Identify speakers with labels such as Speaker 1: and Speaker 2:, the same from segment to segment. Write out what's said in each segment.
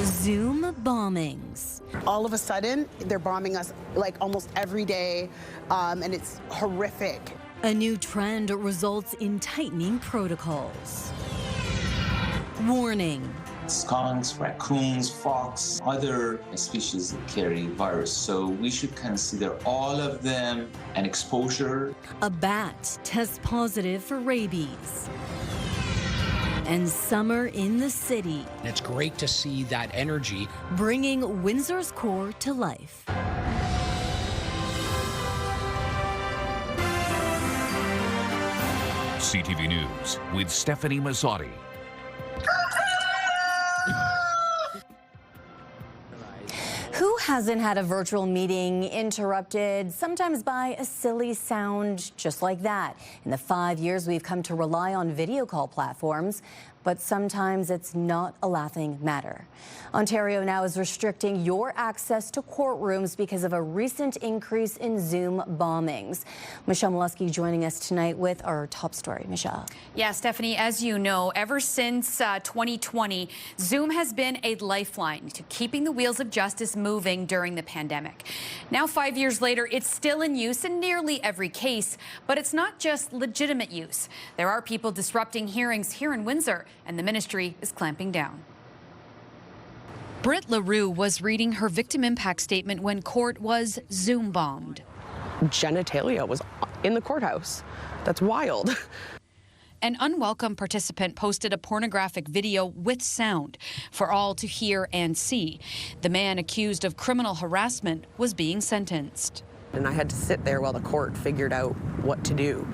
Speaker 1: Zoom bombings.
Speaker 2: All of a sudden, they're bombing us like almost every day, and it's horrific.
Speaker 1: A new trend results in tightening protocols. Warning.
Speaker 3: Skunks, raccoons, fox, other species that carry virus. So we should consider all of them an exposure.
Speaker 1: A bat tests positive for rabies. And summer in the city.
Speaker 4: It's great to see that energy.
Speaker 1: Bringing Windsor's core to life.
Speaker 5: CTV News with Stefanie Masotti.
Speaker 6: Who hasn't had a virtual meeting interrupted, sometimes by a silly sound just like that? In the 5 years we've come to rely on video call platforms, but sometimes it's not a laughing matter. Ontario now is restricting your access to courtrooms because of a recent increase in Zoom bombings. Michelle Molesky joining us tonight with our top story. Michelle.
Speaker 7: Yeah, Stephanie, as you know, ever since 2020, Zoom has been a lifeline to keeping the wheels of justice moving during the pandemic. Now, 5 years later, it's still in use in nearly every case, but it's not just legitimate use. There are people disrupting hearings here in Windsor, and the ministry is clamping down. Britt LaRue was reading her victim impact statement when court was Zoom bombed.
Speaker 8: Genitalia was in the courthouse. That's wild.
Speaker 7: An unwelcome participant posted a pornographic video with sound for all to hear and see. The man accused of criminal harassment was being sentenced.
Speaker 8: And I had to sit there while the court figured out what to do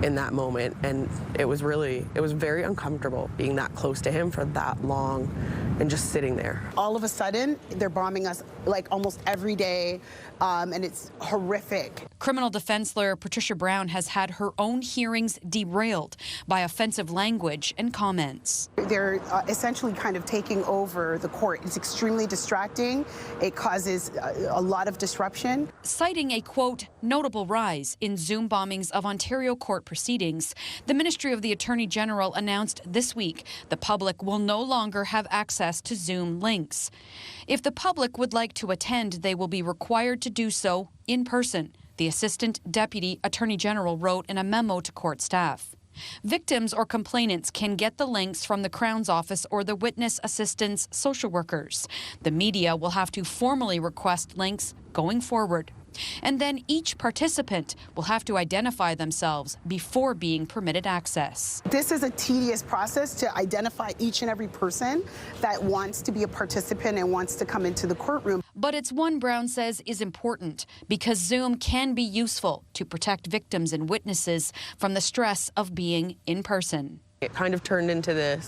Speaker 8: in that moment. And it was very uncomfortable being that close to him for that long and just sitting there.
Speaker 2: All of a sudden, they're bombing us like almost every day, and it's horrific.
Speaker 7: Criminal defense lawyer Patricia Brown has had her own hearings derailed by offensive language and comments.
Speaker 2: They're essentially kind of taking over the court. It's extremely distracting. It causes a lot of disruption.
Speaker 7: Citing a, quote, notable rise in Zoom bombings of Ontario court proceedings, the Ministry of the Attorney General announced this week the public will no longer have access to Zoom links. If the public would like to attend, they will be required to do so in person, the Assistant Deputy Attorney General wrote in a memo to court staff. Victims or complainants can get the links from the Crown's office or the witness assistance social workers. The media will have to formally request links going forward. And then each participant will have to identify themselves before being permitted access.
Speaker 2: This is a tedious process to identify each and every person that wants to be a participant and wants to come into the courtroom.
Speaker 7: But it's one Brown says is important because Zoom can be useful to protect victims and witnesses from the stress of being in person.
Speaker 8: It kind of turned into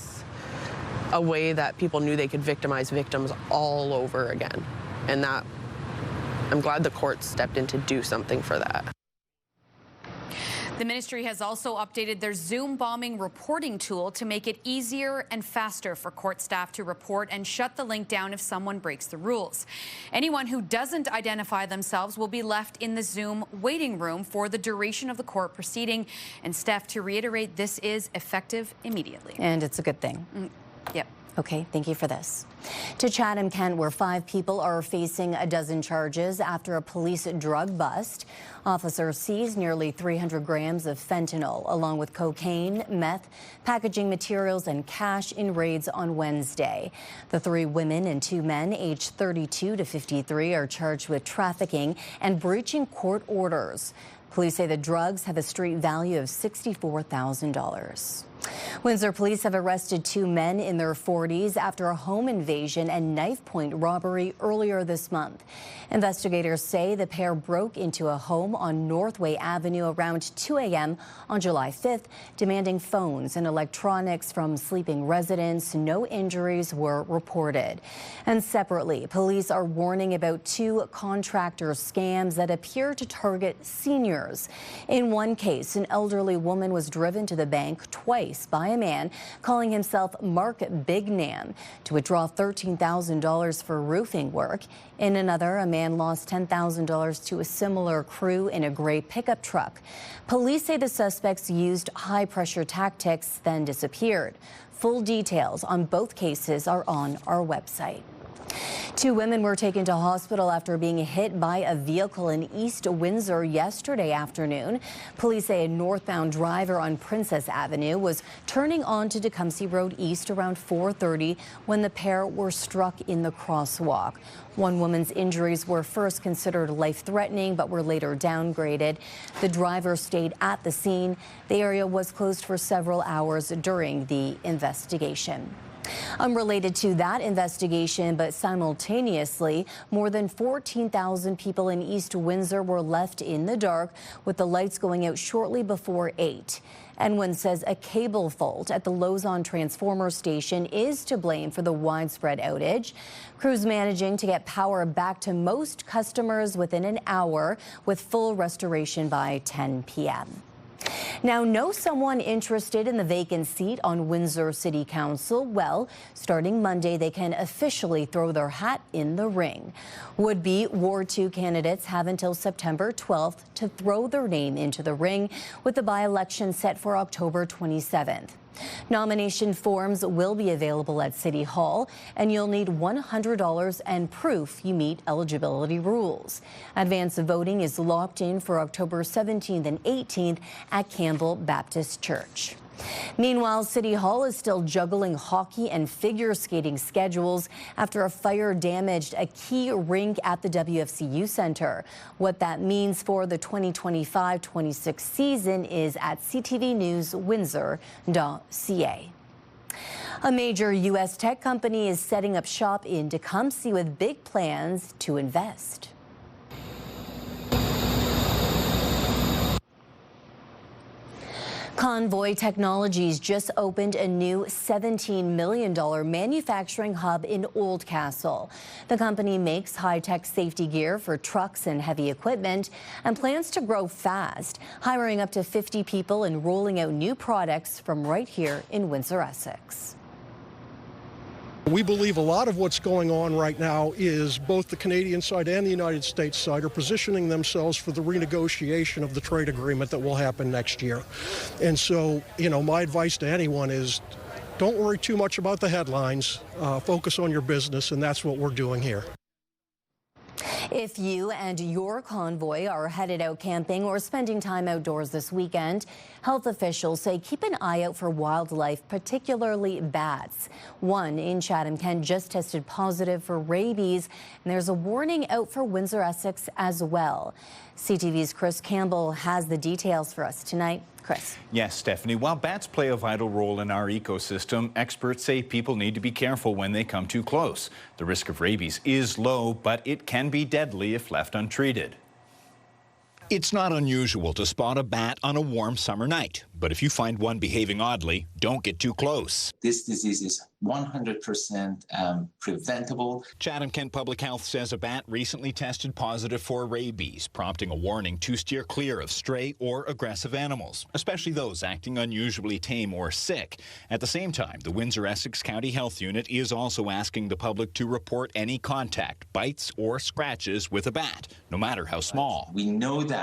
Speaker 8: a way that people knew they could victimize victims all over again. And that I'm glad the court stepped in to do something for that.
Speaker 7: The ministry has also updated their Zoom bombing reporting tool to make it easier and faster for court staff to report and shut the link down if someone breaks the rules. Anyone who doesn't identify themselves will be left in the Zoom waiting room for the duration of the court proceeding. And Steph, to reiterate, this is effective immediately.
Speaker 6: And it's a good thing.
Speaker 7: Yep.
Speaker 6: Okay, thank you for this. To Chatham, Kent, where 5 people are facing a dozen charges after a police drug bust. Officers seized nearly 300 grams of fentanyl, along with cocaine, meth, packaging materials, and cash in raids on Wednesday. The 3 women and 2 men, aged 32 to 53, are charged with trafficking and breaching court orders. Police say the drugs have a street value of $64,000. Windsor police have arrested 2 men in their 40s after a home invasion and knife point robbery earlier this month. Investigators say the pair broke into a home on Northway Avenue around 2 a.m. on July 5th, demanding phones and electronics from sleeping residents. No injuries were reported. And separately, police are warning about 2 contractor scams that appear to target seniors. In one case, an elderly woman was driven to the bank twice by a man calling himself Mark Bignam to withdraw $13,000 for roofing work. In another, a man lost $10,000 to a similar crew in a gray pickup truck. Police say the suspects used high-pressure tactics, then disappeared. Full details on both cases are on our website. Two women were taken to hospital after being hit by a vehicle in East Windsor yesterday afternoon. Police say a northbound driver on Princess Avenue was turning onto Tecumseh Road East around 4:30 when the pair were struck in the crosswalk. One woman's injuries were first considered life-threatening but were later downgraded. The driver stayed at the scene. The area was closed for several hours during the investigation. Unrelated to that investigation, but simultaneously, more than 14,000 people in East Windsor were left in the dark with the lights going out shortly before 8. Enwin says a cable fault at the Lozon transformer station is to blame for the widespread outage. Crews managing to get power back to most customers within an hour, with full restoration by 10 p.m. Now, know someone interested in the vacant seat on Windsor City Council? Well, starting Monday, they can officially throw their hat in the ring. Would-be Ward 2 candidates have until September 12th to throw their name into the ring, with the by-election set for October 27th. Nomination forms will be available at City Hall, and you'll need $100 and proof you meet eligibility rules. Advance voting is locked in for October 17th and 18th at Campbell Baptist Church. Meanwhile, City Hall is still juggling hockey and figure skating schedules after a fire damaged a key rink at the WFCU Centre. What that means for the 2025-26 season is at CTV News Windsor.ca. A major U.S. tech company is setting up shop in Tecumseh with big plans to invest. Convoy Technologies just opened a new $17 million manufacturing hub in Oldcastle. The company makes high-tech safety gear for trucks and heavy equipment and plans to grow fast, hiring up to 50 people and rolling out new products from right here in Windsor, Essex.
Speaker 9: We believe a lot of what's going on right now is both the Canadian side and the United States side are positioning themselves for the renegotiation of the trade agreement that will happen next year. And so, my advice to anyone is don't worry too much about the headlines, focus on your business, and that's what we're doing here.
Speaker 6: If you and your convoy are headed out camping or spending time outdoors this weekend, health officials say keep an eye out for wildlife, particularly bats. One in Chatham-Kent just tested positive for rabies, and there's a warning out for Windsor, Essex as well. CTV's Chris Campbell has the details for us tonight. Chris.
Speaker 10: Yes, Stefanie. While bats play a vital role in our ecosystem, experts say people need to be careful when they come too close. The risk of rabies is low, but it can be deadly if left untreated.
Speaker 11: It's not unusual to spot a bat on a warm summer night, but if you find one behaving oddly, don't get too close.
Speaker 3: This disease is 100% preventable.
Speaker 11: Chatham-Kent Public Health says a bat recently tested positive for rabies, prompting a warning to steer clear of stray or aggressive animals, especially those acting unusually tame or sick. At the same time, the Windsor-Essex County Health Unit is also asking the public to report any contact, bites or scratches with a bat, no matter how small.
Speaker 3: We know that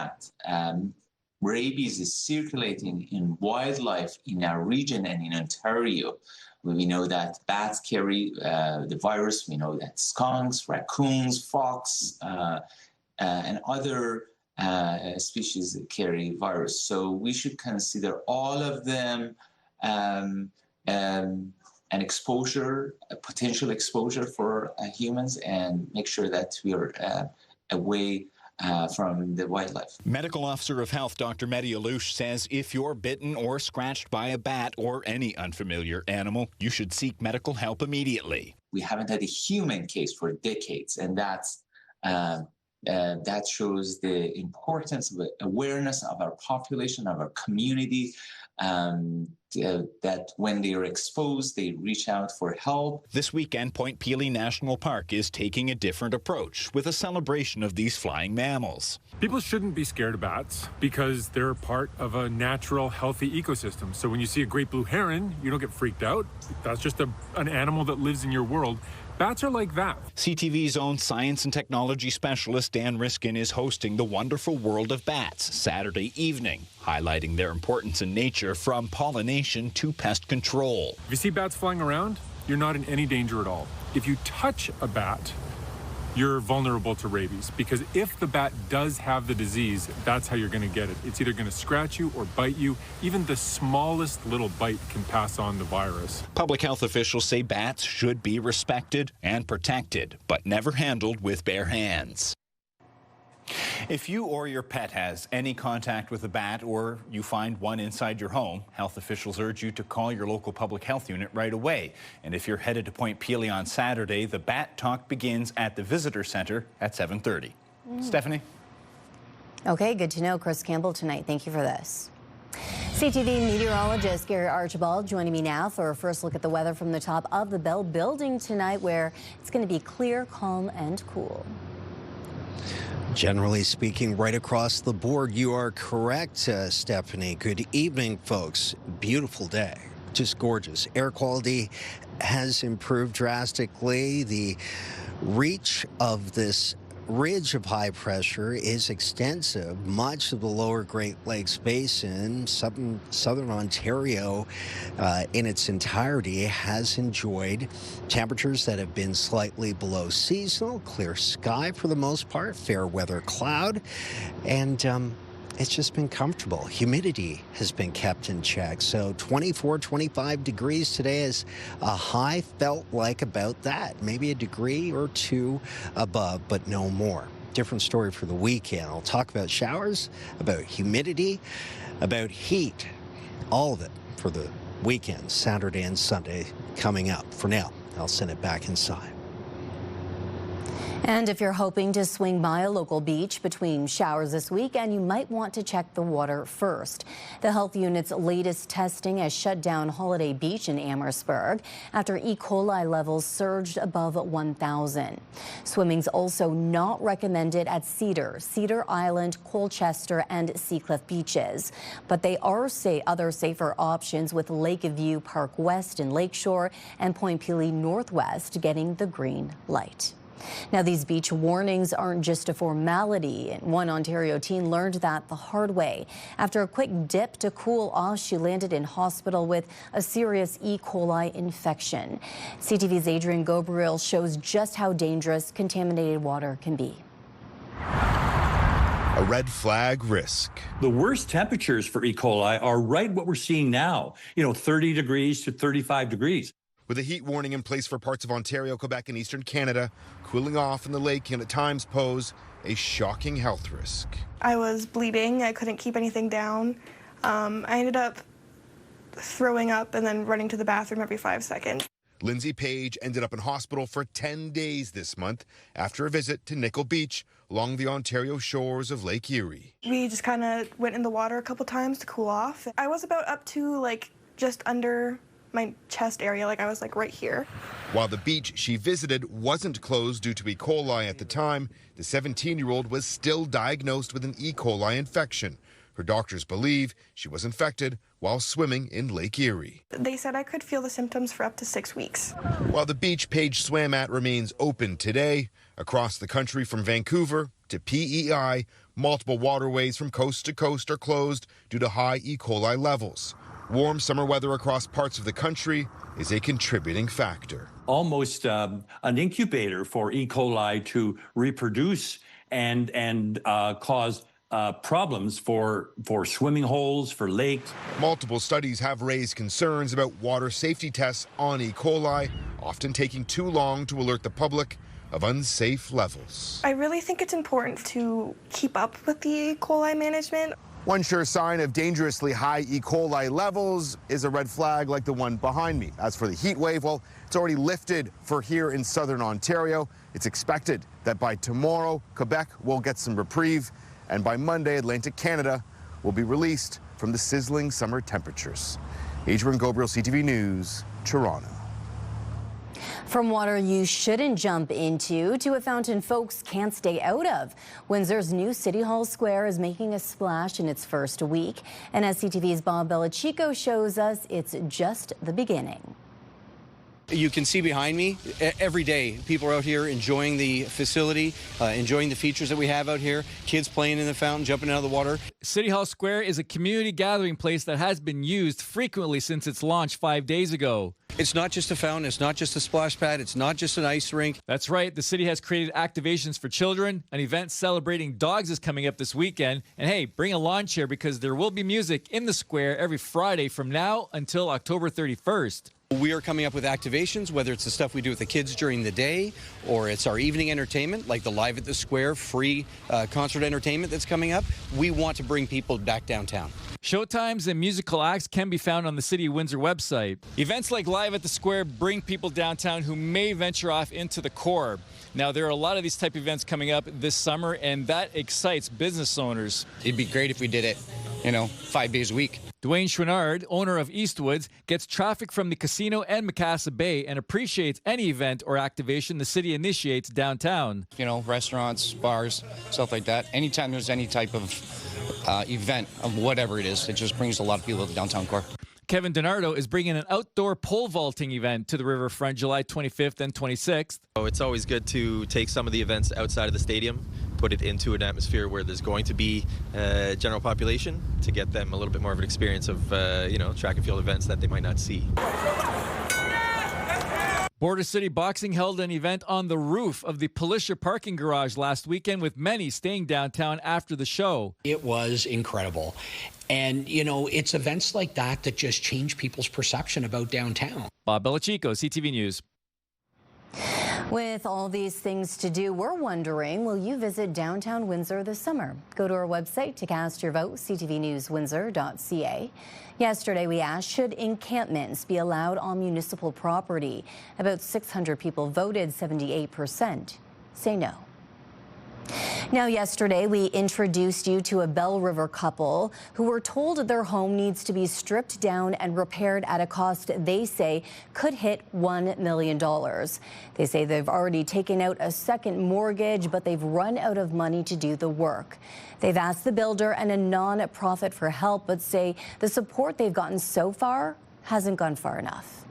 Speaker 3: rabies is circulating in wildlife in our region and in Ontario. We know that bats carry the virus. We know that skunks, raccoons, fox, and other species carry virus. So we should consider all of them an exposure, a potential exposure for humans, and make sure that we are away from the wildlife.
Speaker 11: Medical Officer of Health Dr. Mehdi Alouche says if you're bitten or scratched by a bat or any unfamiliar animal, you should seek medical help immediately.
Speaker 3: We haven't had a human case for decades, and that shows the importance of awareness of our population, of our community, that when they are exposed, they reach out for help.
Speaker 11: This weekend, Point Pelee National Park is taking a different approach with a celebration of these flying mammals.
Speaker 12: People shouldn't be scared of bats because they're part of a natural, healthy ecosystem. So when you see a great blue heron, you don't get freaked out. That's just an animal that lives in your world. Bats are like that.
Speaker 11: CTV's own science and technology specialist Dan Riskin is hosting The Wonderful World of Bats Saturday evening, highlighting their importance in nature from pollination to pest control.
Speaker 12: If you see bats flying around, you're not in any danger at all. If you touch a bat, you're vulnerable to rabies, because if the bat does have the disease, that's how you're going to get it. It's either going to scratch you or bite you. Even the smallest little bite can pass on the virus.
Speaker 11: Public health officials say bats should be respected and protected, but never handled with bare hands.
Speaker 10: If you or your pet has any contact with a bat or you find one inside your home, health officials urge you to call your local public health unit right away. And if you're headed to Point Pelee on Saturday, the bat talk begins at the visitor center at 7:30. Stefanie?
Speaker 6: Okay, good to know. Chris Campbell tonight. Thank you for this. CTV meteorologist Gary Archibald joining me now for a first look at the weather from the top of the Bell Building tonight, where it's going to be clear, calm, and cool.
Speaker 13: Generally speaking, right across the board, you are correct, Stefanie. Good evening, folks. Beautiful day. Just gorgeous. Air quality has improved drastically. The reach of this ridge of high pressure is extensive. Much of the lower Great Lakes Basin, southern Ontario in its entirety has enjoyed temperatures that have been slightly below seasonal, clear sky for the most part, fair weather cloud, and it's just been comfortable. Humidity has been kept in check. So 24, 25 degrees today is a high, felt like about that. Maybe a degree or two above, but no more. Different story for the weekend. I'll talk about showers, about humidity, about heat, all of it for the weekend, Saturday and Sunday coming up. For now, I'll send it back inside.
Speaker 6: And if you're hoping to swing by a local beach between showers this weekend, you might want to check the water first. The health unit's latest testing has shut down Holiday Beach in Amherstburg after E. coli levels surged above 1,000. Swimming's also not recommended at Cedar Island, Colchester, and Seacliff beaches. But they are other safer options, with Lakeview Park West and Lakeshore and Point Pelee Northwest getting the green light. Now, these beach warnings aren't just a formality. One Ontario teen learned that the hard way. After a quick dip to cool off, she landed in hospital with a serious E. coli infection. CTV's Adrian Gabriel shows just how dangerous contaminated water can be.
Speaker 14: A red flag risk.
Speaker 15: The worst temperatures for E. coli are right what we're seeing now, 30 degrees to 35 degrees.
Speaker 14: With a heat warning in place for parts of Ontario, Quebec, and eastern Canada, cooling off in the lake can at times pose a shocking health risk.
Speaker 16: I was bleeding. I couldn't keep anything down. I ended up throwing up and then running to the bathroom every 5 seconds.
Speaker 14: Lindsay Page ended up in hospital for 10 days this month after a visit to Nickel Beach along the Ontario shores of Lake Erie.
Speaker 16: We just kind of went in the water a couple times to cool off. I was about up to just under my chest area, I was right here.
Speaker 14: While the beach she visited wasn't closed due to E. coli at the time, the 17-year-old was still diagnosed with an E. coli infection. Her doctors believe she was infected while swimming in Lake Erie.
Speaker 16: They said I could feel the symptoms for up to 6 weeks.
Speaker 14: While the beach Page swam at remains open today, across the country from Vancouver to PEI, multiple waterways from coast to coast are closed due to high E. coli levels. Warm summer weather across parts of the country is a contributing factor.
Speaker 15: Almost an incubator for E. coli to reproduce and cause problems for swimming holes, for lakes.
Speaker 14: Multiple studies have raised concerns about water safety tests on E. coli, often taking too long to alert the public of unsafe levels.
Speaker 16: I really think it's important to keep up with the E. coli management.
Speaker 14: One sure sign of dangerously high E. coli levels is a red flag like the one behind me. As for the heat wave, well, it's already lifted for here in southern Ontario. It's expected that by tomorrow, Quebec will get some reprieve, and by Monday, Atlantic Canada will be released from the sizzling summer temperatures. Adrian Gabriel, CTV News, Toronto.
Speaker 6: From water you shouldn't jump into to a fountain folks can't stay out of. Windsor's new City Hall Square is making a splash in its first week. And as CTV's Bob Belichico shows us, it's just the beginning.
Speaker 17: You can see behind me, every day, people are out here enjoying the facility, enjoying the features that we have out here. Kids playing in the fountain, jumping out of the water.
Speaker 18: City Hall Square is a community gathering place that has been used frequently since its launch 5 days ago.
Speaker 17: It's not just a fountain, it's not just a splash pad, it's not just an ice rink.
Speaker 18: That's right, the city has created activations for children. An event celebrating dogs is coming up this weekend. And hey, bring a lawn chair because there will be music in the square every Friday from now until October 31st.
Speaker 17: We are coming up with activations, whether it's the stuff we do with the kids during the day or it's our evening entertainment, like the Live at the Square free concert entertainment that's coming up. We want to bring people back downtown.
Speaker 18: Showtimes and musical acts can be found on the City of Windsor website. Events like Live at the Square bring people downtown who may venture off into the core. Now, there are a lot of these type of events coming up this summer, and that excites business owners.
Speaker 19: It'd be great if we did it, 5 days a week.
Speaker 18: Dwayne Chouinard, owner of Eastwoods, gets traffic from the casino and Macassa Bay and appreciates any event or activation the city initiates downtown.
Speaker 19: Restaurants, bars, stuff like that. Anytime there's any type of event of whatever it is, it just brings a lot of people to the downtown core.
Speaker 18: Kevin DiNardo is bringing an outdoor pole vaulting event to the riverfront July 25th and 26th.
Speaker 20: It's always good to take some of the events outside of the stadium, put it into an atmosphere where there's going to be general population to get them a little bit more of an experience of, track and field events that they might not see.
Speaker 18: Border City Boxing held an event on the roof of the Palisha parking garage last weekend with many staying downtown after the show.
Speaker 4: It was incredible. And, it's events like that that just change people's perception about downtown.
Speaker 18: Bob Belichico, CTV News.
Speaker 6: With all these things to do, we're wondering, will you visit downtown Windsor this summer? Go to our website to cast your vote, ctvnewswindsor.ca. Yesterday, we asked, should encampments be allowed on municipal property? About 600 people voted, 78% say no. Now, yesterday, we introduced you to a Bell River couple who were told their home needs to be stripped down and repaired at a cost they say could hit $1 million. They say they've already taken out a second mortgage, but they've run out of money to do the work. They've asked the builder and a non-profit for help, but say the support they've gotten so far hasn't gone far enough.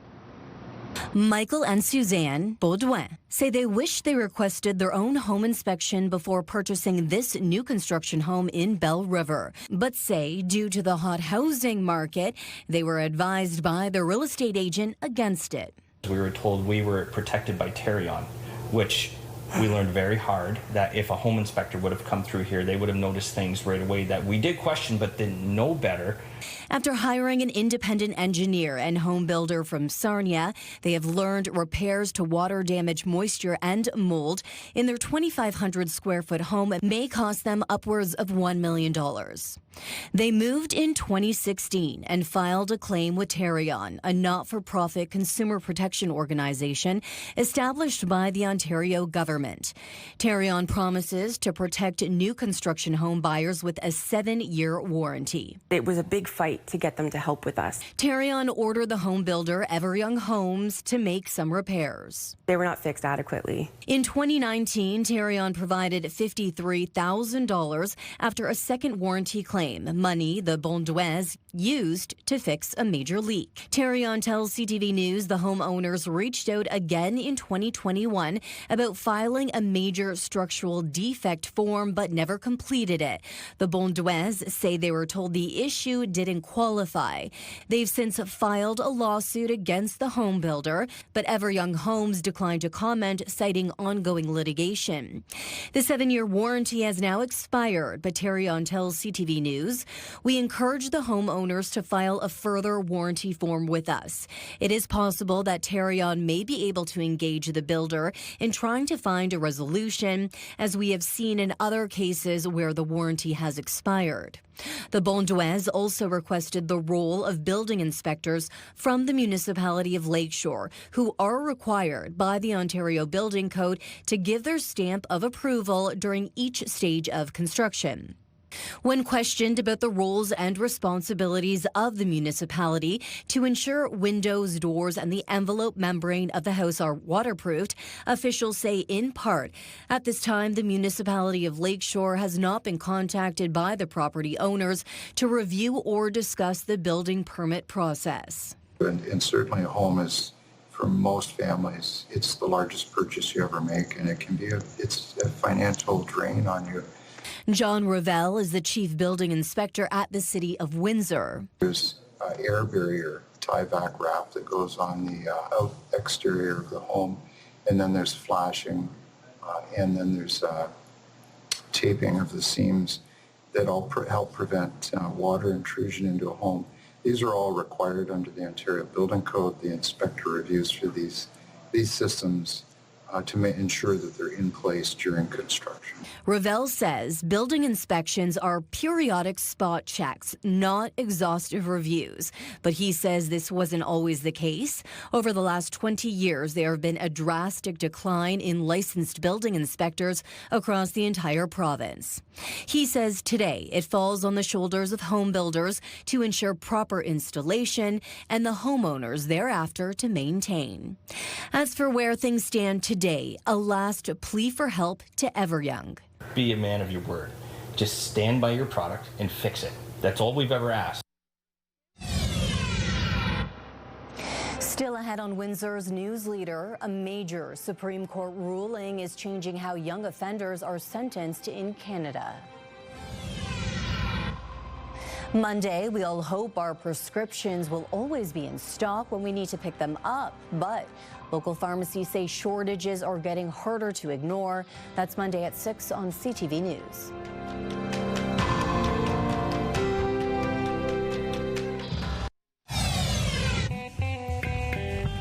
Speaker 1: Michael and Suzanne Baudouin say they wish they requested their own home inspection before purchasing this new construction home in Bell River, but say due to the hot housing market, they were advised by their real estate agent against it.
Speaker 21: We were told we were protected by Tarion, which we learned very hard that if a home inspector would have come through here, they would have noticed things right away that we did question but didn't know better.
Speaker 1: After hiring an independent engineer and home builder from Sarnia, they have learned repairs to water damage, moisture and mold in their 2,500 square foot home may cost them upwards of $1 million. They moved in 2016 and filed a claim with Tarion, a not-for-profit consumer protection organization established by the Ontario government. Tarion promises to protect new construction home buyers with a 7-year warranty.
Speaker 22: It was a big fight to get them to help with us.
Speaker 1: Tarion ordered the home builder Everyoung Homes to make some repairs.
Speaker 22: They were not fixed adequately.
Speaker 1: In 2019, Tarion provided $53,000 after a second warranty claim, money the Baudouins used to fix a major leak. Tarion tells CTV News the homeowners reached out again in 2021 about filing a major structural defect form but never completed it. The Baudouins say they were told the issue didn't qualify. They've since filed a lawsuit against the home builder, but Everyoung Homes declined to comment, citing ongoing litigation. The 7-year warranty has now expired, but Tarion tells CTV News, we encourage the homeowners to file a further warranty form with us. It is possible that Tarion may be able to engage the builder in trying to find a resolution, as we have seen in other cases where the warranty has expired. The Baudouins also requested the role of building inspectors from the municipality of Lakeshore, who are required by the Ontario Building Code to give their stamp of approval during each stage of construction. When questioned about the roles and responsibilities of the municipality to ensure windows, doors, and the envelope membrane of the house are waterproofed, officials say in part, at this time, the municipality of Lakeshore has not been contacted by the property owners to review or discuss the building permit process.
Speaker 23: And certainly a home is
Speaker 2: for most families, it's the largest purchase you ever make, and it's a financial drain on you.
Speaker 1: John Ravel is the chief building inspector at the City of Windsor.
Speaker 2: There's air barrier tie-back wrap that goes on the exterior of the home, and then there's flashing, and then there's taping of the seams that all help prevent water intrusion into a home. These are all required under the Ontario Building Code. The inspector reviews for these systems to ensure that they're in place during construction.
Speaker 1: Ravel says building inspections are periodic spot checks, not exhaustive reviews. But he says this wasn't always the case. Over the last 20 years, there have been a drastic decline in licensed building inspectors across the entire province. He says today it falls on the shoulders of home builders to ensure proper installation and the homeowners thereafter to maintain. As for where things stand today, a last plea for help to Everyoung.
Speaker 21: Be a man of your word. Just stand by your product and fix it. That's all we've ever asked.
Speaker 6: Still ahead on Windsor's news leader, a major Supreme Court ruling is changing how young offenders are sentenced in Canada. Monday, we all hope our prescriptions will always be in stock when we need to pick them up. But local pharmacies say shortages are getting harder to ignore. That's Monday at 6 on CTV News.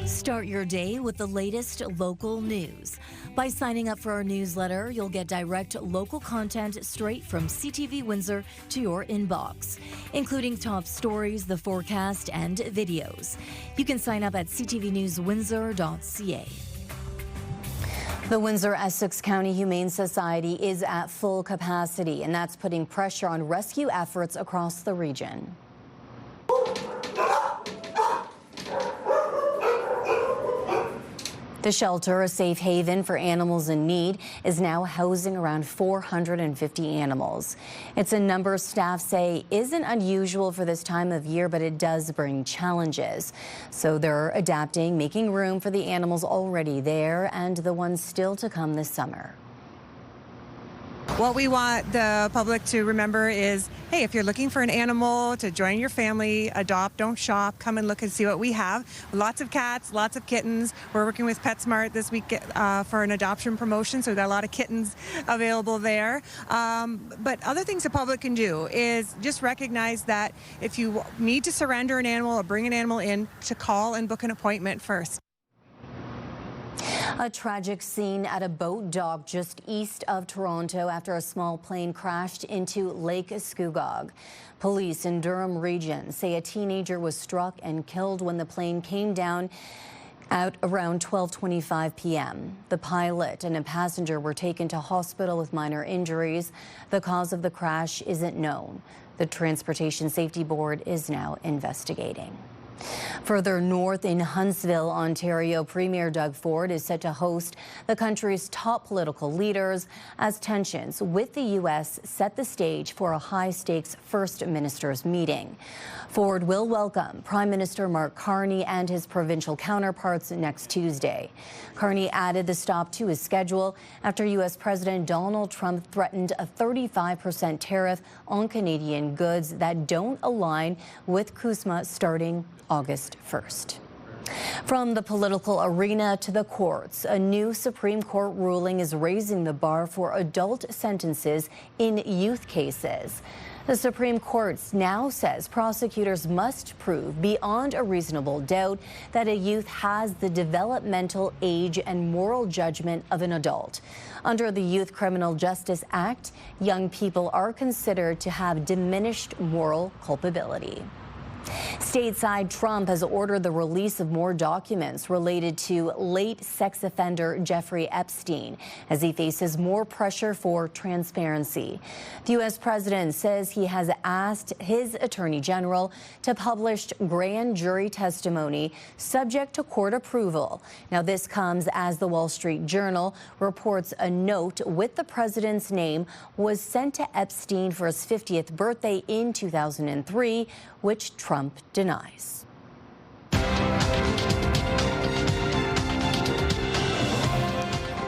Speaker 1: Start your day with the latest local news. By signing up for our newsletter, you'll get direct local content straight from CTV Windsor to your inbox, including top stories, the forecast, and videos. You can sign up at ctvnewswindsor.ca.
Speaker 6: The Windsor-Essex County Humane Society is at full capacity, and that's putting pressure on rescue efforts across the region. The shelter, a safe haven for animals in need, is now housing around 450 animals. It's a number staff say isn't unusual for this time of year, but it does bring challenges. So they're adapting, making room for the animals already there and the ones still to come this summer.
Speaker 5: What we want the public to remember is, hey, if you're looking for an animal to join your family, adopt, don't shop, come and look and see what we have. Lots of cats, lots of kittens. We're working with PetSmart this week for an adoption promotion, so we've got a lot of kittens available there. But other things the public can do is just recognize that if you need to surrender an animal or bring an animal in, to call and book an appointment first.
Speaker 6: A tragic scene at a boat dock just east of Toronto after a small plane crashed into Lake Scugog. Police in Durham Region say a teenager was struck and killed when the plane came down at around 12:25 p.m. The pilot and a passenger were taken to hospital with minor injuries. The cause of the crash isn't known. The Transportation Safety Board is now investigating. Further north in Huntsville, Ontario, Premier Doug Ford is set to host the country's top political leaders as tensions with the U.S. set the stage for a high-stakes First Ministers meeting. Ford will welcome Prime Minister Mark Carney and his provincial counterparts next Tuesday. Carney added the stop to his schedule after U.S. President Donald Trump threatened a 35% tariff on Canadian goods that don't align with CUSMA starting August 1st. From the political arena to the courts, a new Supreme Court ruling is raising the bar for adult sentences in youth cases. The Supreme Court now says prosecutors must prove beyond a reasonable doubt that a youth has the developmental age and moral judgment of an adult. Under the Youth Criminal Justice Act, young people are considered to have diminished moral culpability. Stateside, Trump has ordered the release of more documents related to late sex offender Jeffrey Epstein as he faces more pressure for transparency. The U.S. president says he has asked his attorney general to publish grand jury testimony subject to court approval. Now, this comes as the Wall Street Journal reports a note with the president's name was sent to Epstein for his 50th birthday in 2003, which Trump denies.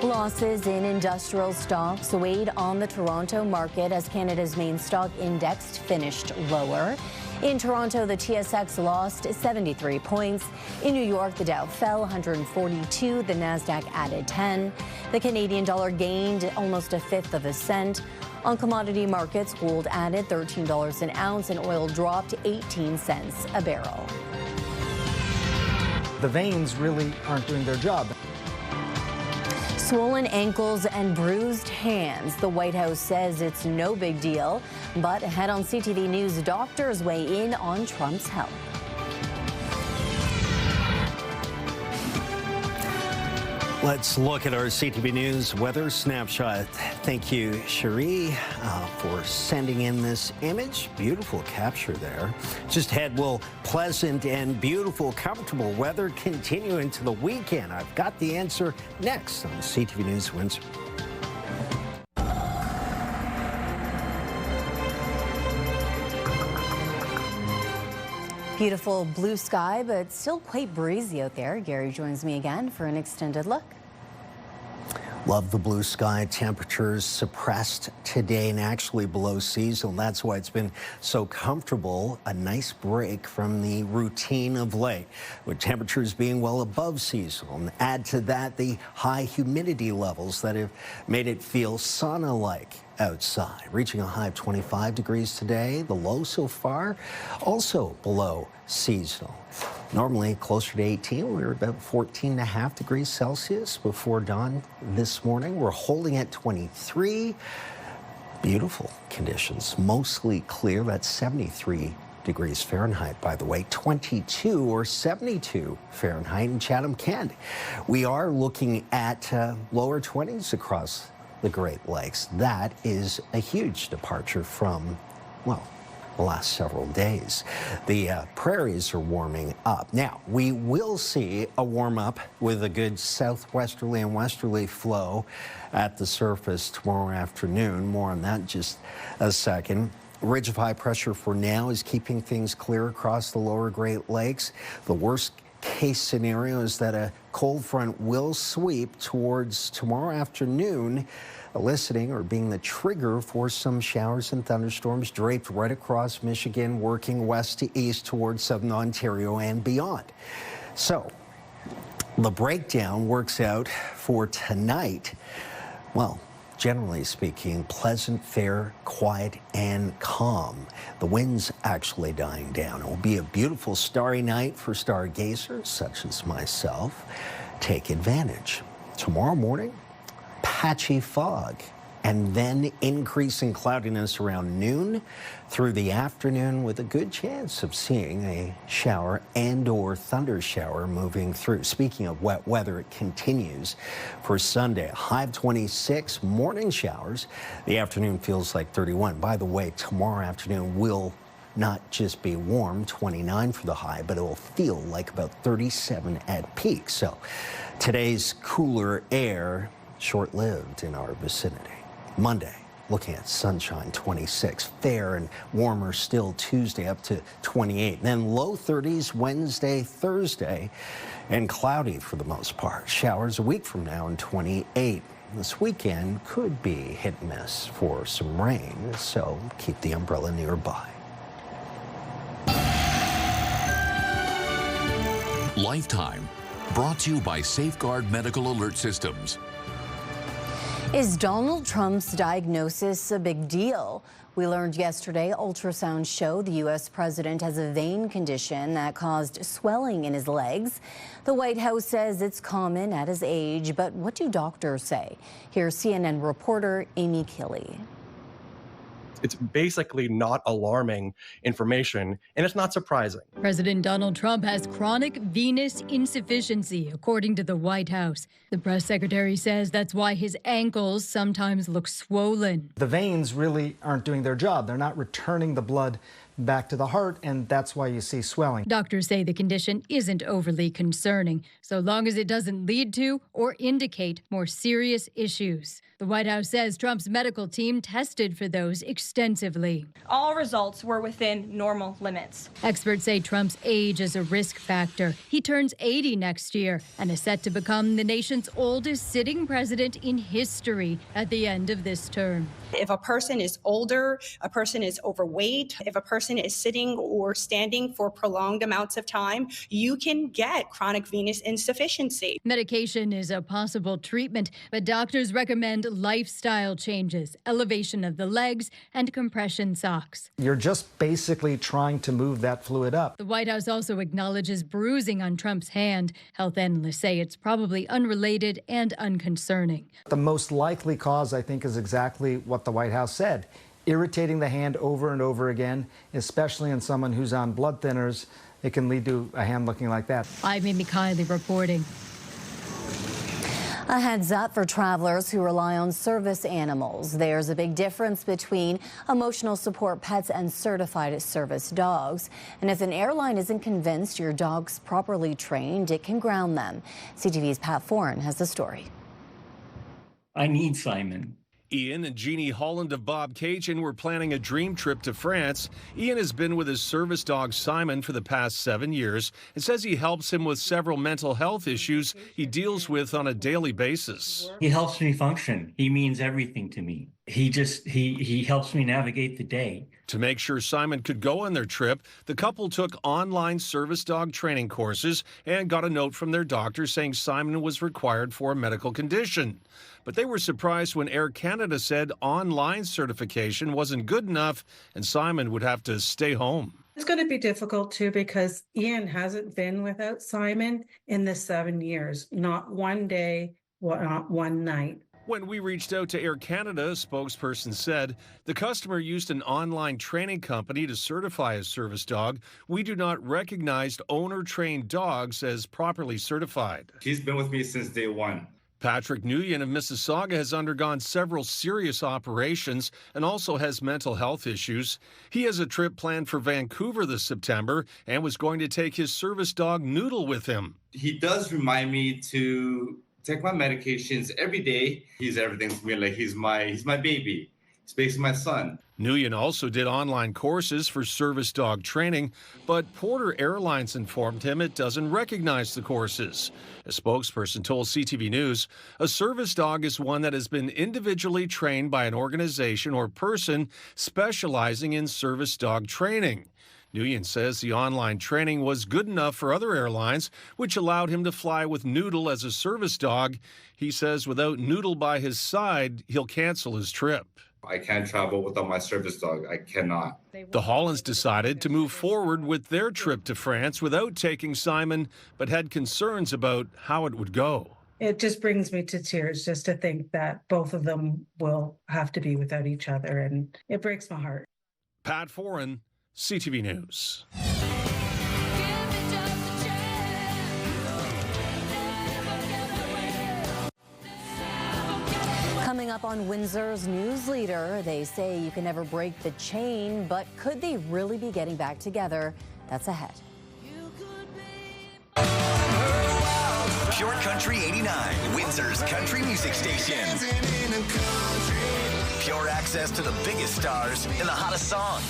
Speaker 6: Losses in industrial stocks weighed on the Toronto market as Canada's main stock index finished lower. In Toronto, the TSX lost 73 points. In New York, the Dow fell 142. The Nasdaq added 10. The Canadian dollar gained almost a fifth of a cent. On commodity markets, gold added $13 an ounce and oil dropped 18 cents a barrel.
Speaker 7: The veins really aren't doing their job.
Speaker 6: Swollen ankles and bruised hands. The White House says it's no big deal. But ahead on CTV News, doctors weigh in on Trump's health.
Speaker 13: Let's look at our CTV News weather snapshot. Thank you, Cherie, for sending in this image. Beautiful capture there. Just ahead, will pleasant and beautiful, comfortable weather continue into the weekend? I've got the answer next on CTV News Windsor.
Speaker 6: Beautiful blue sky, but still quite breezy out there. Gary joins me again for an extended look.
Speaker 13: Love the blue sky. Temperatures suppressed today and actually below seasonal. That's why it's been so comfortable. A nice break from the routine of late, with temperatures being well above seasonal. And add to that the high humidity levels that have made it feel sauna-like outside, reaching a high of 25 degrees today. The low so far also below seasonal. Normally closer to 18. We were about 14.5 degrees Celsius before dawn this morning. We're holding at 23. Beautiful conditions, mostly clear. That's 73 degrees Fahrenheit, by the way, 22 or 72 Fahrenheit in Chatham-Kent. We are looking at lower 20s across the Great Lakes. That is a huge departure from, well, the last several days. The prairies are warming up. Now, we will see a warm up with a good southwesterly and westerly flow at the surface tomorrow afternoon. More on that in just a second. Ridge of high pressure for now is keeping things clear across the lower Great Lakes. The worst case scenario is that a cold front will sweep towards tomorrow afternoon, eliciting or being the trigger for some showers and thunderstorms draped right across Michigan, working west to east towards southern Ontario and beyond. So the breakdown works out for tonight. Well, generally speaking, pleasant, fair, quiet, and calm. The wind's actually dying down. It will be a beautiful starry night for stargazers such as myself. Take advantage. Tomorrow morning, patchy fog, and then increasing cloudiness around noon through the afternoon, with a good chance of seeing a shower and or thunder shower moving through. Speaking of wet weather, it continues for Sunday. High of 26, morning showers. The afternoon feels like 31. By the way, tomorrow afternoon will not just be warm, 29 for the high, but it will feel like about 37 at peak. So today's cooler air short-lived in our vicinity. Monday, looking at sunshine, 26. Fair and warmer still Tuesday, up to 28. Then low 30s Wednesday, Thursday, and cloudy for the most part. Showers a week from now, and 28. This weekend could be hit and miss for some rain, so keep the umbrella nearby.
Speaker 8: Lifetime, brought to you by Safeguard Medical Alert Systems.
Speaker 6: Is Donald Trump's diagnosis a big deal? We learned yesterday ultrasounds show the U.S. president has a vein condition that caused swelling in his legs. The White House says it's common at his age, but what do doctors say? Here's CNN reporter Amy Kiley.
Speaker 23: It's basically not alarming information, and it's not surprising.
Speaker 24: President Donald Trump has chronic venous insufficiency, according to the White House. The press secretary says that's why his ankles sometimes look swollen.
Speaker 7: The veins really aren't doing their job. They're not returning the blood back to the heart, and that's why you see swelling.
Speaker 24: Doctors say the condition isn't overly concerning, so long as it doesn't lead to or indicate more serious issues. The White House says Trump's medical team tested for those extensively.
Speaker 3: All results were within normal limits.
Speaker 24: Experts say Trump's age is a risk factor. He turns 80 next year and is set to become the nation's oldest sitting president in history at the end of this term.
Speaker 9: If a person is older, a person is overweight, if a person is sitting or standing for prolonged amounts of time, you can get chronic venous insufficiency.
Speaker 24: Medication is a possible treatment, but doctors recommend lifestyle changes, elevation of the legs, and compression socks.
Speaker 7: You're just basically trying to move that fluid up.
Speaker 24: The White House also acknowledges bruising on Trump's hand. Health analysts say it's probably unrelated and unconcerning.
Speaker 7: The most likely cause, I think, is exactly what the White House said. Irritating the hand over and over again, especially in someone who's on blood thinners, it can lead to a hand looking like that.
Speaker 24: I'm Amy Kiley reporting.
Speaker 6: A heads up for travelers who rely on service animals. There's a big difference between emotional support pets and certified service dogs. And if an airline isn't convinced your dog's properly trained, it can ground them. CTV's Pat Foran has the story.
Speaker 11: I need Simon.
Speaker 12: Ian and Jeannie Holland of Bob Cajun were planning a dream trip to France. Ian has been with his service dog Simon for the past 7 years and says he helps him with several mental health issues he deals with on a daily basis.
Speaker 11: He helps me function. He means everything to me. He helps me navigate the day.
Speaker 12: To make sure Simon could go on their trip, the couple took online service dog training courses and got a note from their doctor saying Simon was required for a medical condition. But they were surprised when Air Canada said online certification wasn't good enough and Simon would have to stay home.
Speaker 25: It's going to be difficult too because Ian hasn't been without Simon in the 7 years, not one day, not one night.
Speaker 12: When we reached out to Air Canada, a spokesperson said, the customer used an online training company to certify a service dog. We do not recognize owner-trained dogs as properly certified.
Speaker 26: He's been with me since day one.
Speaker 12: Patrick Nguyen of Mississauga has undergone several serious operations and also has mental health issues. He has a trip planned for Vancouver this September and was going to take his service dog Noodle with him.
Speaker 26: He does remind me to take my medications every day. He's everything to me. Like he's my baby. He's basically my son.
Speaker 12: Nguyen also did online courses for service dog training, but Porter Airlines informed him it doesn't recognize the courses. A spokesperson told CTV News, a service dog is one that has been individually trained by an organization or person specializing in service dog training. Nguyen says the online training was good enough for other airlines, which allowed him to fly with Noodle as a service dog. He says without Noodle by his side, he'll cancel his trip.
Speaker 26: I can't travel without my service dog. I cannot.
Speaker 12: The Hollands decided to move forward with their trip to France without taking Simon, but had concerns about how it would go.
Speaker 25: It just brings me to tears just to think that both of them will have to be without each other, and it breaks my heart.
Speaker 12: Pat Foran, CTV News.
Speaker 6: Coming up on Windsor's News Leader, they say you can never break the chain, but could they really be getting back together? That's ahead.
Speaker 27: Pure Country 89, Windsor's country music station. Pure access to the biggest stars and the hottest songs.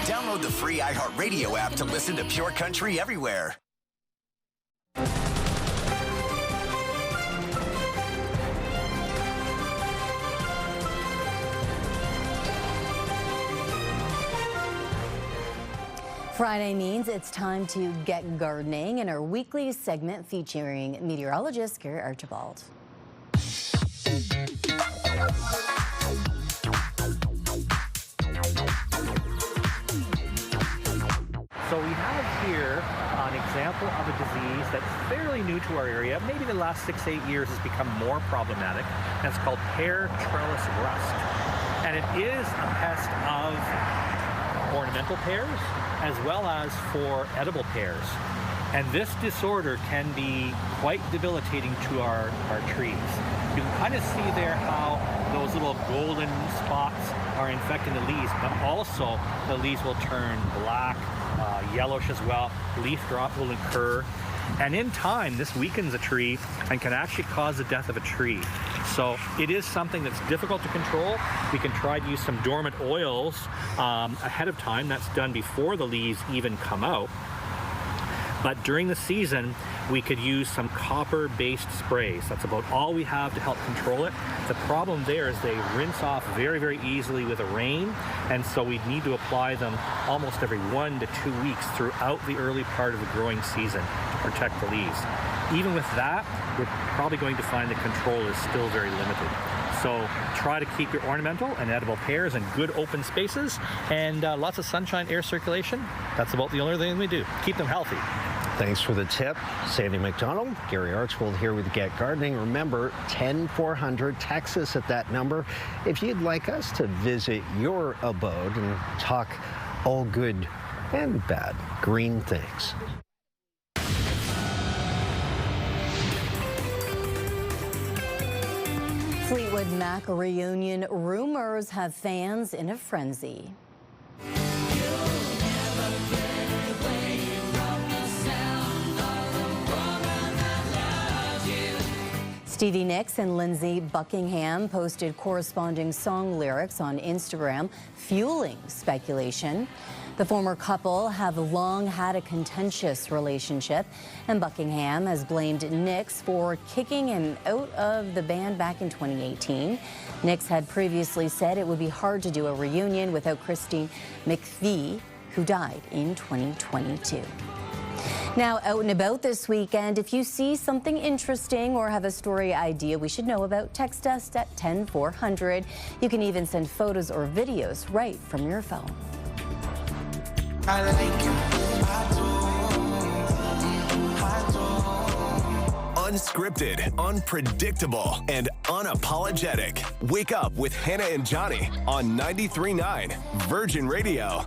Speaker 27: Download the free iHeartRadio app to listen to Pure Country everywhere.
Speaker 6: Friday means it's time to get gardening in our weekly segment featuring meteorologist Gary Archibald.
Speaker 28: So we have here an example of a disease that's fairly new to our area. Maybe the last 6 to 8 years has become more problematic, and it's called hair trellis rust. And it is a pest of ornamental pears as well as for edible pears. And this disorder can be quite debilitating to our trees. You can kind of see there how those little golden spots are infecting the leaves, but also the leaves will turn black, yellowish as well. Leaf drop will occur. And in time, this weakens a tree and can actually cause the death of a tree. So it is something that's difficult to control. We can try to use some dormant oils ahead of time. That's done before the leaves even come out. But during the season, we could use some copper-based sprays. That's about all we have to help control it. The problem there is they rinse off very, very easily with a rain, and so we need to apply them almost every 1 to 2 weeks throughout the early part of the growing season to protect the leaves. Even with that, we're probably going to find the control is still very limited. So try to keep your ornamental and edible pears in good open spaces and lots of sunshine, air circulation. That's about the only thing we do. Keep them healthy.
Speaker 13: Thanks for the tip. Sandy McDonald, Gary Archbold here with Get Gardening. Remember, 10400, text us at that number if you'd like us to visit your abode and talk all good and bad green things.
Speaker 6: Fleetwood Mac reunion rumors have fans in a frenzy. Stevie Nicks and Lindsay Buckingham posted corresponding song lyrics on Instagram, fueling speculation. The former couple have long had a contentious relationship, and Buckingham has blamed Nicks for kicking him out of the band back in 2018. Nicks had previously said it would be hard to do a reunion without Christine McVie, who died in 2022. Now, out and about this weekend, if you see something interesting or have a story idea we should know about, text us at 10400. You can even send photos or videos right from your phone.
Speaker 4: I like you. Unscripted, unpredictable, and unapologetic. Wake up with Hannah and Johnny on 93.9 Virgin Radio.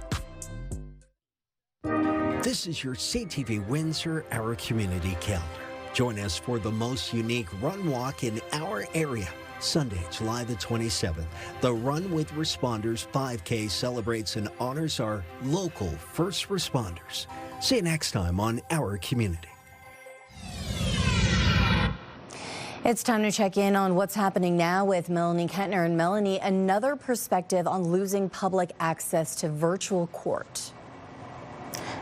Speaker 13: This is your CTV Windsor Our Community Calendar. Join us for the most unique run walk in our area. Sunday, July the 27th, the Run with Responders 5K celebrates and honors our local first responders. See you next time on Our Community.
Speaker 6: It's time to check in on what's happening now with Melanie Kentner. And Melanie, another perspective on losing public access to virtual court.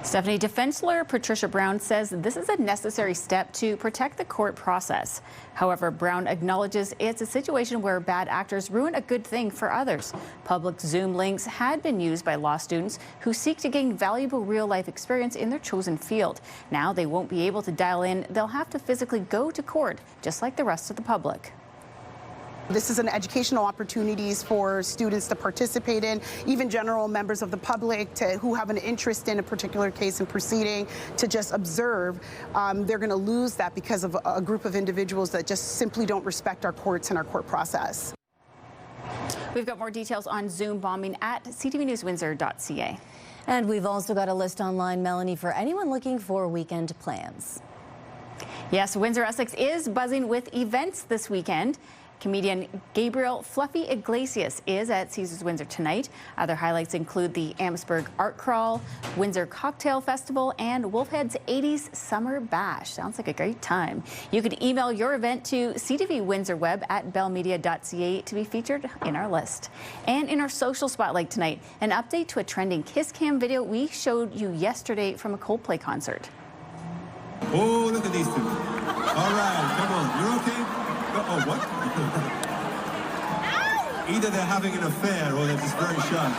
Speaker 10: Stefanie, defense lawyer Patricia Brown says this is a necessary step to protect the court process. However, Brown acknowledges it's a situation where bad actors ruin a good thing for others. Public Zoom links had been used by law students who seek to gain valuable real-life experience in their chosen field. Now they won't be able to dial in. They'll have to physically go to court, just like the rest of the public.
Speaker 14: This is an educational opportunities for students to participate in, even general members of the public who have an interest in a particular case and proceeding to just observe. They're going to lose that because of a group of individuals that just simply don't respect our courts and our court process.
Speaker 10: We've got more details on Zoom bombing at ctvnewswindsor.ca.
Speaker 6: And we've also got a list online, Melanie, for anyone looking for weekend plans.
Speaker 10: Yes, Windsor Essex is buzzing with events this weekend. Comedian Gabriel Fluffy Iglesias is at Caesars Windsor tonight. Other highlights include the Amherstburg Art Crawl, Windsor Cocktail Festival, and Wolfhead's 80s Summer Bash. Sounds like a great time. You can email your event to ctvwindsorweb at bellmedia.ca to be featured in our list. And in our social spotlight tonight, an update to a trending kiss cam video we showed you yesterday from a Coldplay concert.
Speaker 15: Oh, look at these two. All right, come on, you're okay? Oh, what? Either they're having an affair or they're just very shy.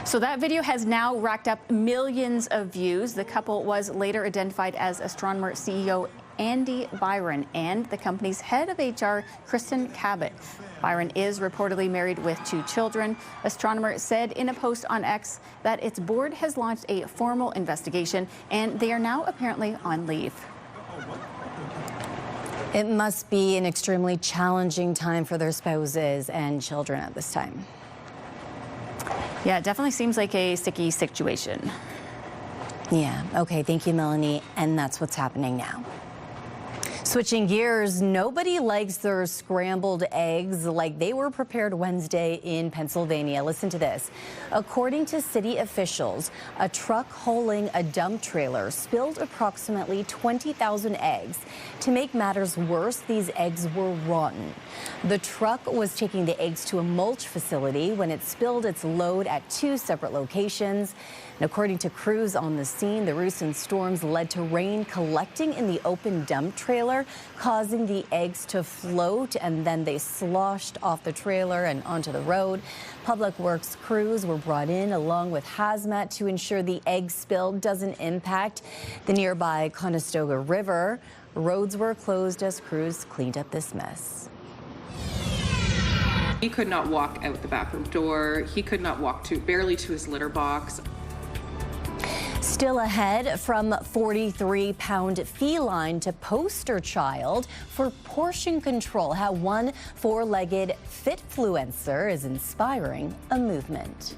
Speaker 10: So that video has now racked up millions of views. The couple was later identified as astronomer CEO Andy Byron and the company's head of HR, Kristen Cabot. Byron is reportedly married with 2 children. Astronomer said in a post on X that its board has launched a formal investigation and they are now apparently on leave.
Speaker 6: It must be an extremely challenging time for their spouses and children at this time.
Speaker 10: Yeah, it definitely seems like a sticky situation.
Speaker 6: Yeah, okay, thank you, Melanie. And that's what's happening now. Switching gears, nobody likes their scrambled eggs like they were prepared Wednesday in Pennsylvania. Listen to this. According to city officials, a truck hauling a dump trailer spilled approximately 20,000 eggs. To make matters worse, these eggs were rotten. The truck was taking the eggs to a mulch facility when it spilled its load at 2 separate locations. And according to crews on the scene, the recent storms led to rain collecting in the open dump trailer, causing the eggs to float, and then they sloshed off the trailer and onto the road. Public Works crews were brought in along with hazmat to ensure the egg spill doesn't impact the nearby Conestoga River. Roads were closed as crews cleaned up this mess.
Speaker 2: He could not walk out the bathroom door. He could not walk barely to his litter box.
Speaker 6: Still ahead, from 43-pound feline to poster child for portion control, how one 4-legged fitfluencer is inspiring a movement.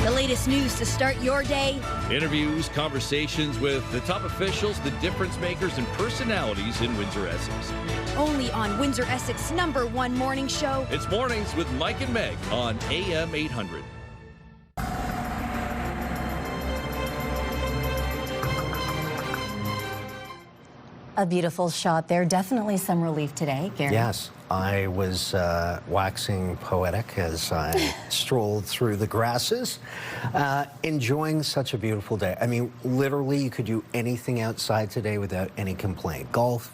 Speaker 16: The latest news to start your day.
Speaker 17: Interviews, conversations with the top officials, the difference makers, and personalities in Windsor, Essex.
Speaker 16: Only on Windsor, Essex #1 morning show.
Speaker 17: It's Mornings with Mike and Meg on AM 800.
Speaker 6: A beautiful shot there. Definitely some relief today, Gary.
Speaker 13: Yes, I was waxing poetic as I strolled through the grasses, enjoying such a beautiful day. I mean, literally, you could do anything outside today without any complaint. Golf,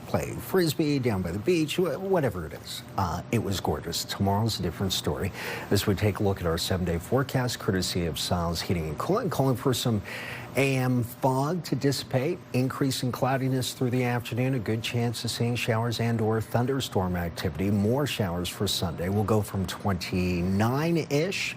Speaker 13: play frisbee down by the beach, whatever it is. It was gorgeous. Tomorrow's a different story as we take a look at our 7-day forecast, courtesy of Sal's Heating and Cooling, calling for some AM fog to dissipate, increasing cloudiness through the afternoon, a good chance of seeing showers and or thunderstorm activity. More showers for Sunday. We'll go from 29-ish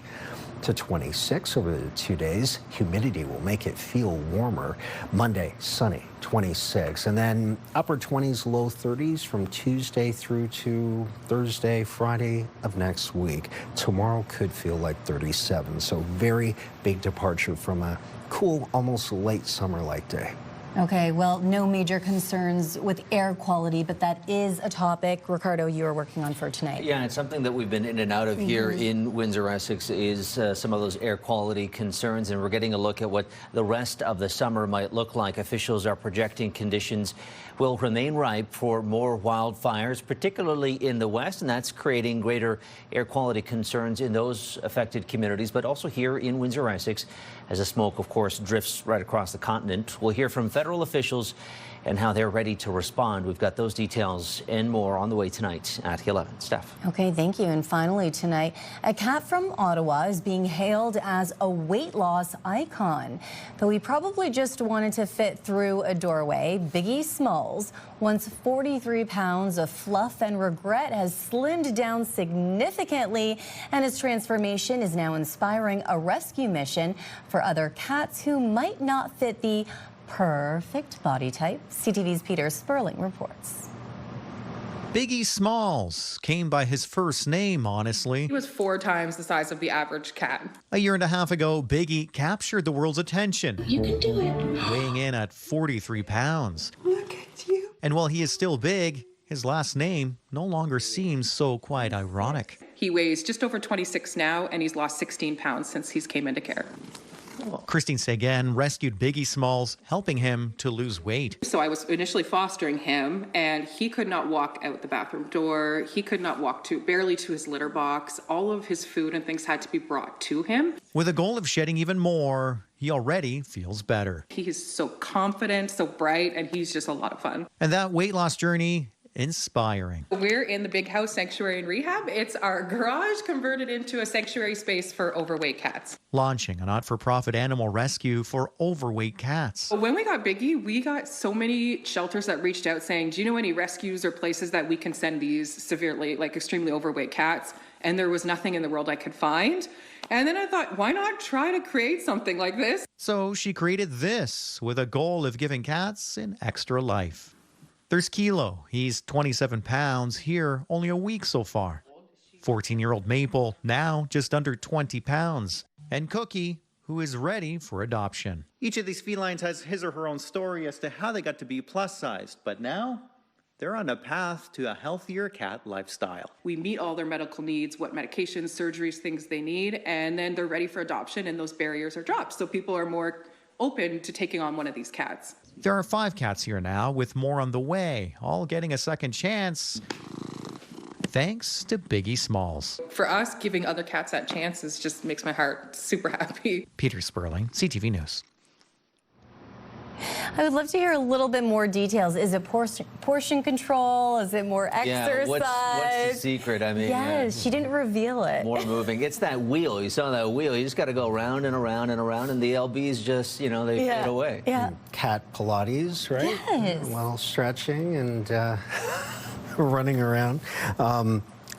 Speaker 13: to 26 over the 2 days. Humidity will make it feel warmer. Monday, sunny, 26. And then upper 20s, low 30s from Tuesday through to Thursday, Friday of next week. Tomorrow could feel like 37. So very big departure from a cool, almost late summer-like day.
Speaker 6: Okay, well, no major concerns with air quality, but that is a topic, Ricardo, you are working on for tonight.
Speaker 18: Yeah, it's something that we've been in and out of here in Windsor, Essex, is some of those air quality concerns, and we're getting a look at what the rest of the summer might look like. Officials are projecting conditions will remain ripe for more wildfires, particularly in the west, and that's creating greater air quality concerns in those affected communities, but also here in Windsor, Essex, as the smoke, of course, drifts right across the continent. We'll hear from federal officials and how they're ready to respond. We've got those details and more on the way tonight at 11. Steph.
Speaker 6: Okay, thank you. And finally tonight, a cat from Ottawa is being hailed as a weight loss icon. Though he probably just wanted to fit through a doorway, Biggie Smalls, once 43 pounds of fluff and regret, has slimmed down significantly, and his transformation is now inspiring a rescue mission for other cats who might not fit the perfect body type. CTV's Peter Sperling reports.
Speaker 19: Biggie Smalls came by his first name, honestly.
Speaker 2: He was 4 times the size of the average cat.
Speaker 19: A year and a half ago, Biggie captured the world's attention.
Speaker 2: You can do it.
Speaker 19: Weighing in at 43 pounds.
Speaker 2: Look at you.
Speaker 19: And while he is still big, his last name no longer seems so quite ironic.
Speaker 2: He weighs just over 26 now, and he's lost 16 pounds since he's came into care.
Speaker 19: Christine Sagan rescued Biggie Smalls, helping him to lose weight.
Speaker 2: So I was initially fostering him, and he could not walk out the bathroom door. He could not walk barely to his litter box. All of his food and things had to be brought to him.
Speaker 19: With a goal of shedding even more, he already feels better.
Speaker 2: He is so confident, so bright, and he's just a lot of fun.
Speaker 19: And that weight loss journey, inspiring.
Speaker 2: We're in the Big House Sanctuary and Rehab. It's our garage converted into a sanctuary space for overweight cats.
Speaker 19: Launching a not-for-profit animal rescue for overweight cats.
Speaker 2: When we got Biggie, we got so many shelters that reached out saying, do you know any rescues or places that we can send these severely, extremely overweight cats? And there was nothing in the world I could find. And then I thought, why not try to create something like this?
Speaker 19: So she created this with a goal of giving cats an extra life. There's Kilo. He's 27 pounds, here only a week so far. 14-year-old Maple, now just under 20 pounds. And Cookie, who who is ready for adoption.
Speaker 1: Each of these felines has his or her own story as to how they got to be plus-sized, but now they're on a path to a healthier cat lifestyle.
Speaker 2: We meet all their medical needs, what medications, surgeries, things they need, and then they're ready for adoption and those barriers are dropped. So people are more open to taking on one of these cats.
Speaker 19: There are 5 cats here now, with more on the way, all getting a second chance thanks to Biggie Smalls.
Speaker 2: For us, giving other cats that chance just makes my heart super happy.
Speaker 19: Peter Sperling, CTV News.
Speaker 6: I would love to hear a little bit more details. Is it portion control? Is it more exercise?
Speaker 18: What's the secret? I mean,
Speaker 6: yes, she didn't reveal it.
Speaker 18: More moving. It's that wheel. You saw that wheel. You just got to go round and around and around, and the LBs just, they fade away.
Speaker 6: Yeah.
Speaker 13: Cat Pilates, right?
Speaker 6: Yes.
Speaker 13: While stretching and running around.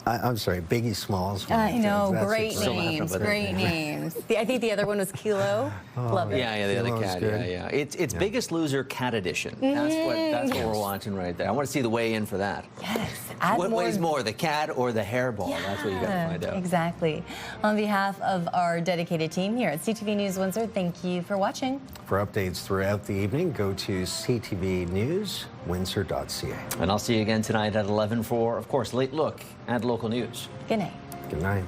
Speaker 13: I'm sorry, Biggie Smalls.
Speaker 6: I know, great names, great names. I think the other one was Kilo. Love it.
Speaker 18: Yeah, the other cat. Yeah. It's Biggest Loser Cat Edition. That's what we're watching right there. I want to see the weigh-in for that.
Speaker 6: Yes.
Speaker 18: What weighs more, the cat or the hairball? That's what you got to find out.
Speaker 6: Exactly. On behalf of our dedicated team here at CTV News Windsor, thank you for watching.
Speaker 13: For updates throughout the evening, go to ctvnewswindsor.ca.
Speaker 18: And I'll see you again tonight at 11 for, of course, Late Look at local news.
Speaker 6: Good night.
Speaker 13: Good night.